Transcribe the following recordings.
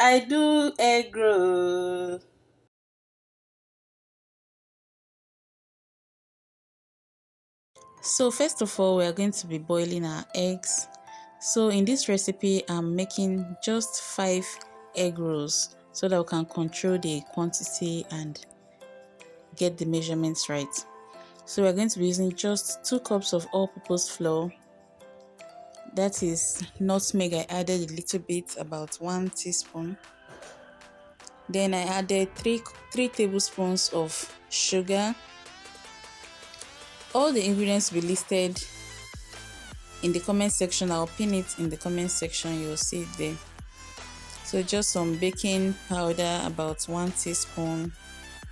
I do eggroll. So first of all, we are going to be boiling our eggs. So in this recipe, I'm making just 5 egg rolls so that we can control the quantity and get the measurements right. So we're going to be using just 2 cups of all-purpose flour. That is nutmeg. I added a little bit, about 1 teaspoon. Then I added 3 tablespoons of sugar. All the ingredients will be listed in the comment section. I'll pin it in the comment section, you'll see it there. So just some baking powder, about 1 teaspoon,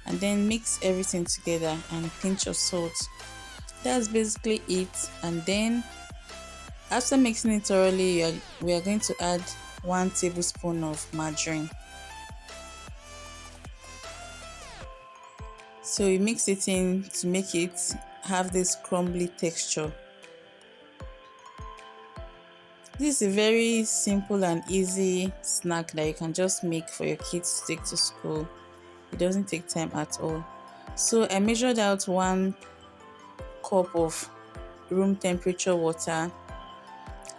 and then mix everything together and pinch of salt. That's basically it. And then after mixing it thoroughly, we are going to add 1 tablespoon of margarine. So you mix it in to make it have this crumbly texture. This is a very simple and easy snack that you can just make for your kids to take to school. It doesn't take time at all. So I measured out 1 cup of room temperature water,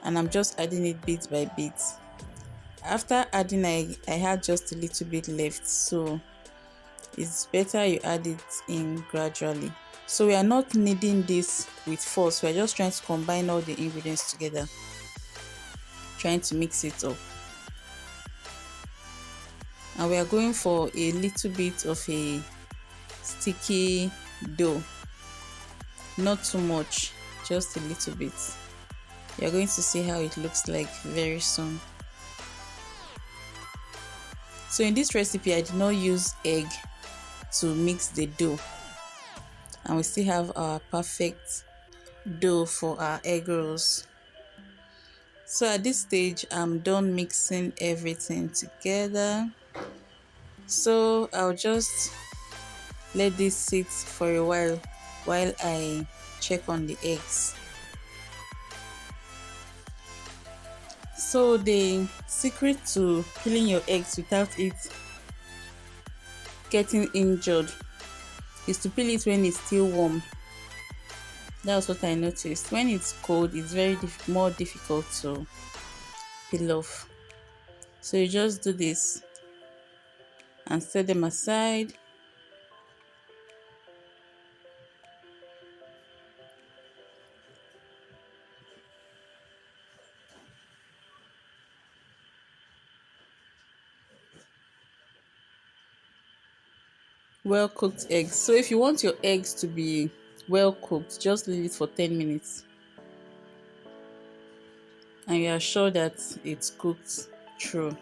and I'm just adding it bit by bit. After adding, I had just a little bit left, so it's better you add it in gradually. So we are not kneading this with force, we are just trying to combine all the ingredients together, trying to mix it up. And we are going for a little bit of a sticky dough, not too much, just a little bit. You're going to see how it looks like very soon. So in this recipe, I did not use egg to mix the dough, and we still have our perfect dough for our egg rolls. So at this stage, I'm done mixing everything together. So I'll just let this sit for a while I check on the eggs. So the secret to peeling your eggs without it getting injured is to peel it when it's still warm. That's what I noticed. When it's cold, it's very more difficult to peel off. So you just do this and set them aside. Well cooked eggs. So if you want your eggs to be well cooked, just leave it for 10 minutes and you are sure that it's cooked through.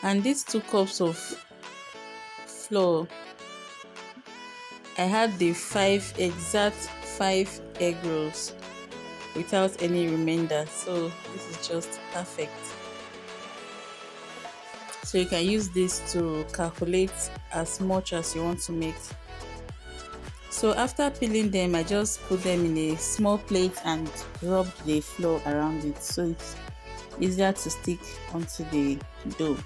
And these 2 cups of flour, I had the exact 5 egg rolls without any remainder, so this is just perfect. So you can use this to calculate as much as you want to make. So after peeling them, I just put them in a small plate and rub the flour around it so it's easier to stick onto the dough.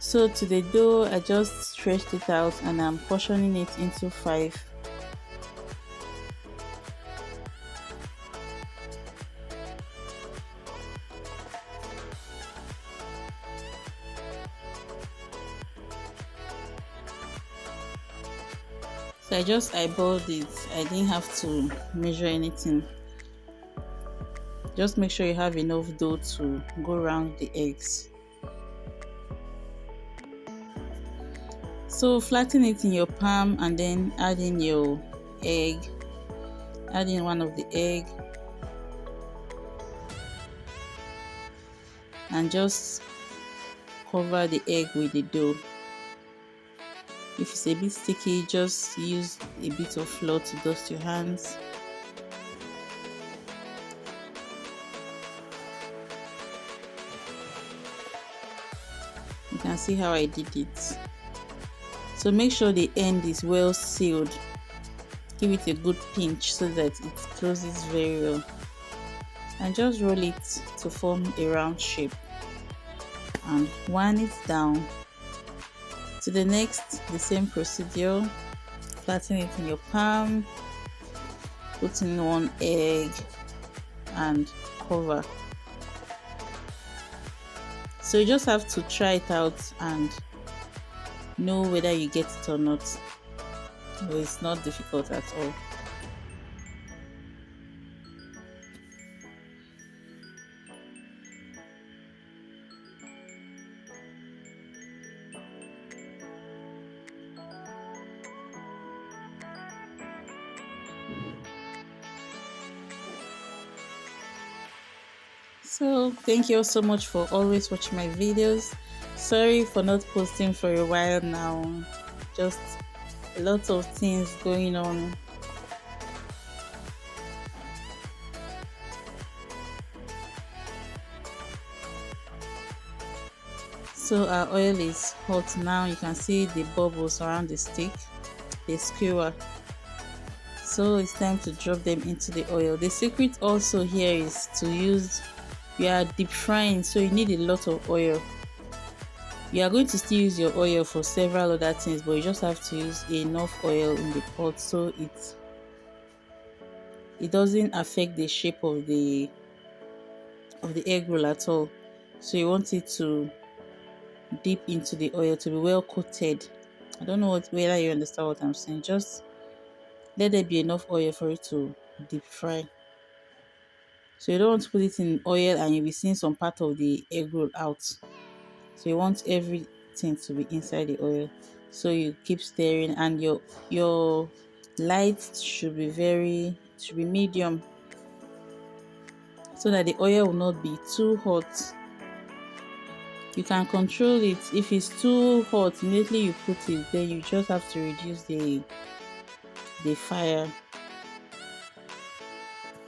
So to the dough, I just stretched it out and I'm portioning it into 5. So I just eyeballed it. I didn't have to measure anything. Just make sure you have enough dough to go around the eggs. So flatten it in your palm and then add in your egg. Add in one of the egg and just cover the egg with the dough. If it's a bit sticky, just use a bit of flour to dust your hands. You can see how I did it. So make sure the end is well sealed. Give it a good pinch so that it closes very well, and just roll it to form a round shape and wind it down. To the next, the same procedure. Flatten it in your palm, put in 1 egg and cover. So you just have to try it out and know whether you get it or not. But it's not difficult at all. So thank you all so much for always watching my videos. Sorry for not posting for a while now, just a lot of things going on. So our oil is hot now. You can see the bubbles around the stick, the skewer. So it's time to drop them into the oil. The secret also here is to use, you are deep frying, so you need a lot of oil. You are going to still use your oil for several other things, but you just have to use enough oil in the pot so it doesn't affect the shape of the egg roll at all. So you want it to dip into the oil to be well coated. I don't know whether you understand what I'm saying. Just let there be enough oil for it to deep fry. So you don't want to put it in oil and you'll be seeing some part of the egg roll out. So you want everything to be inside the oil. So you keep stirring, and your light should be medium, so that the oil will not be too hot. You can control it. If it's too hot, immediately you put it, then you just have to reduce the fire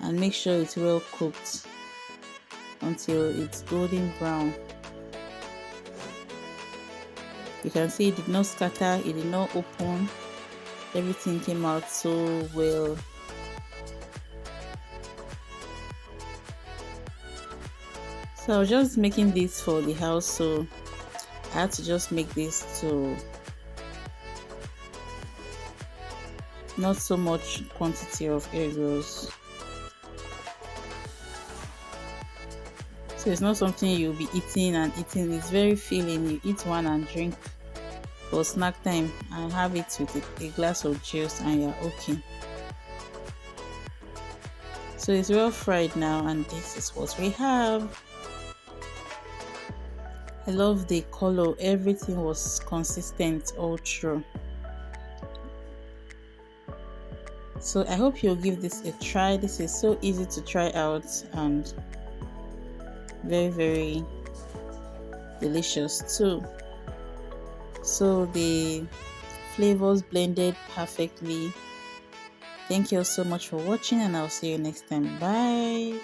and make sure it's well cooked until it's golden brown. You can see it did not scatter, it did not open. Everything came out so well. So I was just making this for the house, so I had to just make this to not so much quantity of egg rolls. So it's not something you'll be eating and eating. It's very filling. You eat one and drink for snack time and have it with a glass of juice and you're okay. So it's well fried now, and this is what we have. I love the color. Everything was consistent all through. So I hope you'll give this a try. This is so easy to try out and very, very delicious too. So the flavors blended perfectly. Thank you so much for watching, and I'll see you next time. Bye.